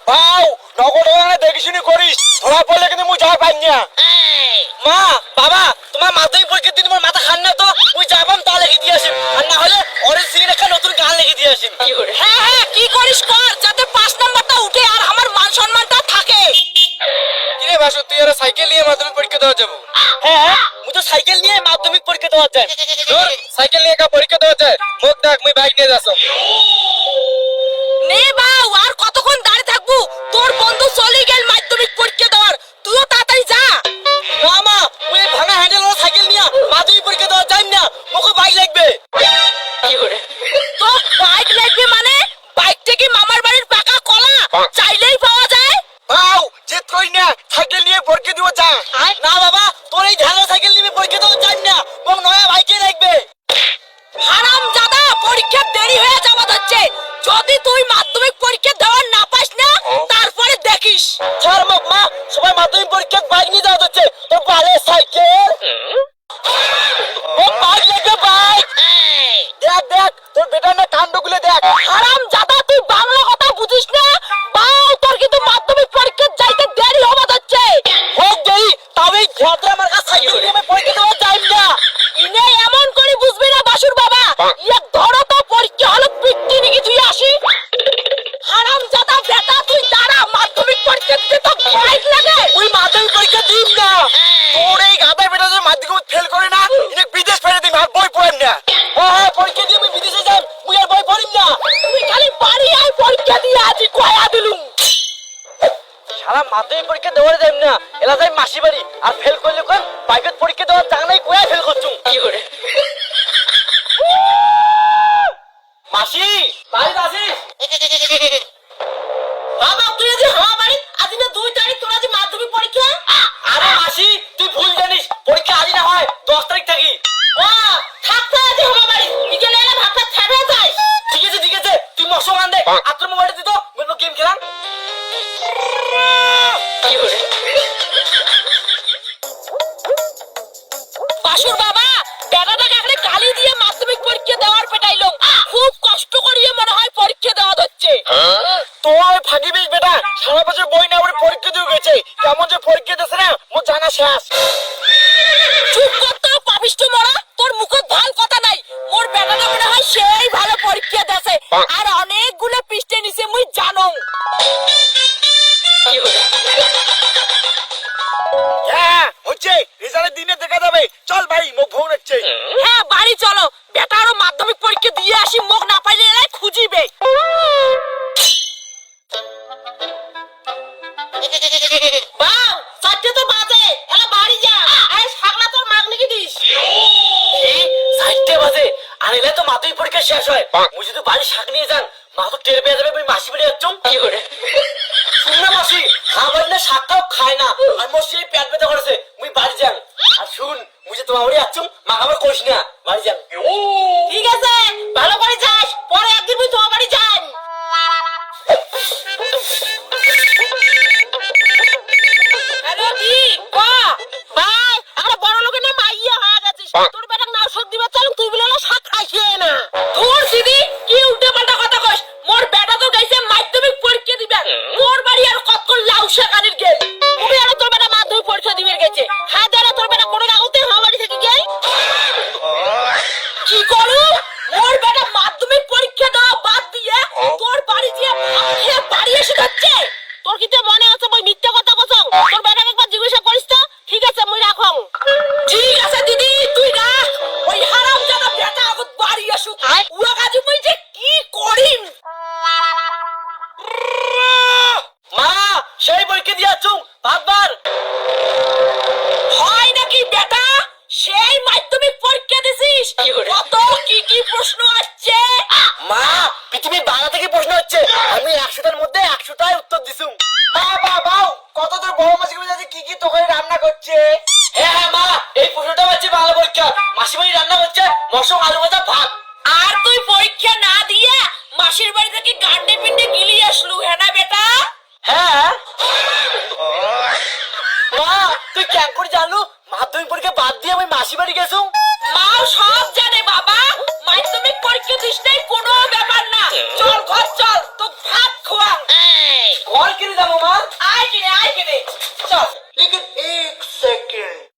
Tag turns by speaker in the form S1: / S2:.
S1: বাউ নগদ দেখি শুনি করিস, ধরা পড়লে কিন্তু মুই যাওয়ার পাই না। মা বাবা তোমার মাধ্যমিক পরীক্ষার দিন মোর মাথা খান না তো, মুই যাবাম তা লেগে দিয়ে আসিম, আর না হলে অরিজিৎ সিং এর একটা নতুন গান লেগে দিয়ে আসিম।
S2: হ্যাঁ হ্যাঁ কি করিস কর, যাতে 5 নাম্বারটা উঠে আর আমার মান সম্মানটা থাকে।
S1: কিরে বাসু তুই আর সাইকেল নিয়ে মাধ্যমিক পরীক্ষা দেওয়া যাবো? হ্যাঁ মুই তো সাইকেল নিয়ে মাধ্যমিক পরীক্ষা দেওয়া যায়। তোর সাইকেল নিয়ে কা পরীক্ষা দেওয়া যায়? মুখ দেখ মুই বাইক নিয়ে যাচ্ছ।
S2: নে বাউ আর কতক্ষণ দাঁড়িয়ে থাকবো, তোর বন্ধু চলে গেল মাধ্যমিক পরীক্ষা দেওয়ার, তুইও তাড়াতাড়ি যা।
S1: না মা মুই ভাঙা হ্যান্ডেল ওর সাইকেল নিয়ে মাধ্যমিক পরীক্ষা দেওয়া যাই না, মোকে বাইক লাগবে।
S2: তো বাইক লাগবে মানে বাইকটা কি মামার বাড়ির পাকা কলা, চাইলেই পাওয়া যায়?
S1: বাউ যে তুই না সাইকেল নিয়ে পরীক্ষা দিব যা। না বাবা তোর এই ধারা সাইকেল নিয়ে পরীক্ষা দেওয়া যাই না, মোক নয়া বাইকে লাগবে।
S2: হারামজাদা পরীক্ষা দেরি হয়ে যাওয়া হচ্ছে, যদি তুই মাধ্যমিক পরীক্ষা দেওয়ার না পাস না তারপরে দেখিস।
S1: ছাড় মোক মা, সবাই মাধ্যমিক পরীক্ষা বাইক নিয়ে যাওয়া হচ্ছে, তোর পারে সাইকেল ও বাইক লাগবে বাইক। দেখ দেখ তোর বেটার না কাণ্ডগুলো দেখ।
S2: হারামজাদা তুই বাংলা কথা বুঝিস না, বাউ তোর কিন্তু মাধ্যমিক পরীক্ষা যাইতে দেরি হওয়া হচ্ছে।
S1: হোক দেরি তবে ঘাটে আমার কাছে সাইকেল নিয়ে পরীক্ষা দেওয়া যায় না।
S2: ইনে এমন করে বুঝবি না বাসুর বাবা, এক ধরো তো পরীক্ষা হলো পিট্টি নাকি তুই আসি। হারামজাদা বেটা তুই দাঁড়া, মাধ্যমিক পরীক্ষা দিতে তো বাইক লাগে।
S1: ওই মাধ্যমিক পরীক্ষা দিন না, তোর এই গাদা বেটা যে মাধ্যমিক ফেল করে না ইনে বিদেশ ফেলে দিন, আর বই পড়েন না। হ্যাঁ পরীক্ষা দিয়ে আমি বিদেশে যাই, মুই আর বই পড়িম না।
S2: তুই খালি বাড়ি আয় পরীক্ষা দিয়ে আজ কয়া দিলুম।
S1: সারা মাধ্যমিক পরীক্ষা দেওয়ার যাই না, এলা যাই মাসি বাড়ি, আর ফেল করলে কোন প্রাইভেট পরীক্ষা দেওয়ার জানা নাই, কোয়া ফেল করছুম। মাসি বাড়ি আসিস?
S2: বাবা তুই যে আমার বাড়ি আজ না 2 তারিখ, তোর আজ মাধ্যমিক পরীক্ষা।
S1: আরে মাসি তুই ভুল জানিস, পরীক্ষা আজ না হয় 10 তারিখ থাকি।
S2: ও থাকতে আজ আমার বাড়ি, বিকেলে এলে ভাতটা ছাড়া যায়।
S1: ঠিক আছে তুই মশো মান দে, আত্র মোবাইল দিত বলবো গেম খেলাম।
S2: বাসুর বাবা বেটাটাকে এখানে গালি দিয়ে মাধ্যমিক পরীক্ষা দেওয়ার পেটাইলো, খুব কষ্ট করিয়ে মনে হয় পরীক্ষা দেওয়া হচ্ছে।
S1: তোর ফাঁকি বেশ বেটা, সারা বছর বই না আমার পরীক্ষা দিয়ে গেছে, কেমন যে পরীক্ষা দিতেছে না মোর জানা শেষ।
S2: চুপ করতে পাপিষ্ট মরা, তোর মুখে ভাল কথা নাই। মোর বেটাটা মনে হয় সেই ভালো পরীক্ষা দেছে, আর অনেকগুলো পৃষ্ঠে নিচে মুই জানো।
S1: হ্যাঁ হচ্ছে রেজাল্টের দিনে দেখা যাবে, চল ভাই মুখ ভোগ হচ্ছে।
S2: হ্যাঁ বাড়ি চলো, বেটারও মাধ্যমিক পরীক্ষা দিয়ে আসি, মুখ না পাইলে এলাই খুঁজিবে। বাউ 4টে তো বাজে, এলা বাড়ি যা, আরে ছাগলা তোর মাগনি কি দিস?
S1: এই 4টে বাজে, আর এলে তো মাধ্যমিক পরীক্ষা শেষ হয়, মুই যদি বাড়ি শাক নিয়ে যান মা তো টের পেয়ে যাবে, আমি মাসি বাড়ি যাচ্ছুম। শুন না মাসি, খাবার না শাকটাও খায় না, আর মোর সেই পেট ব্যথা করেছে, মুই বাড়ি যান। আর শুন মুই যে তোমার বাড়ি যাচ্ছুম, মা খাবার করিস না, বাড়ি যান।
S2: ঠিক আছে ভালো করে যাস, পরে একদিন মুই তোমার বাড়ি যাই। হ্যালো কি কো ভাই, আমরা বড় লোকের না মাইয়া হয়ে গেছিস, তোর বেটা নাও শোক দিবা চালু, তুই বলে শাক খাইছিস না। তোর সিদি কি উল্টা পাল্টা কথা কইস, মোর বেটা তো গাইছে মাধ্যমিক পরীক্ষা দিবে, তোর বাড়ি আর কতক্ষণ লাউ শাকানির গেল, তুমি আর তোর বেটা মাধ্যমিক পরীক্ষা দিবে গেছে, হ্যাঁ দাঁড়া তোর বেটা কোনো কাগজে আমার বাড়ি থেকে গেল। কি করু মোর বেটা মাধ্যমিক পরীক্ষা দেওয়া বাদ দিয়ে তোর বাড়ি দিয়ে ভাত বাড়ি এসে যাচ্ছে। তোর কি তো মনে আছে মই মিথ্যা কথা কইছং? তোর বেটাকে একবার জিজ্ঞাসা করিস তো। ঠিক আছে মই রাখং। ঠিক আছে দিদি তুই রাখ, ওই হারামজাদা বেটা আগত বাড়ি আসুক, উয়া কাজু মই যে কি করিম।
S1: মা সেই পরীক্ষা দিয়ে যাচ্ছুম, ভাববার
S2: হয় নাকি বেটা? সেই মাধ্যমিক পরীক্ষা দিছিস? কত কি প্রশ্ন আসছে?
S1: মা পৃথিবীর বাংলা থেকে প্রশ্ন হচ্ছে, আমি 100টার মধ্যে 100টাই উত্তর দিছুম। বাবাও কত তোর বড় মাসি কি তোকে রান্না করছে? হ্যাঁ মা এই প্রশ্নটা হচ্ছে বাংলা পরীক্ষা, মাসিমাই রান্না করছে মশক আলু ভাজা ভাত।
S2: আর তুই পরীক্ষা না দিয়ে মাসির বাড়ি থেকে গান্ডে পিন্ডে গিলি আসলু, হ্যাঁ না বেটা?
S1: হ্যাঁ মা তুই কেন করে জানলু মাধ্যমিক পরীক্ষা বাদ দিয়ে আমি মাসি বাড়ি গেছুম?
S2: মাও সব জানে বাবা, মাধ্যমিক পরীক্ষা দিস নাই কোনো ব্যাপার না, চল ঘর চল, তো ভাত খোয়াং।
S1: ঘর কিনে যাবো মা।
S2: আয় কিনে চল।
S3: लेकिन एक सेकंड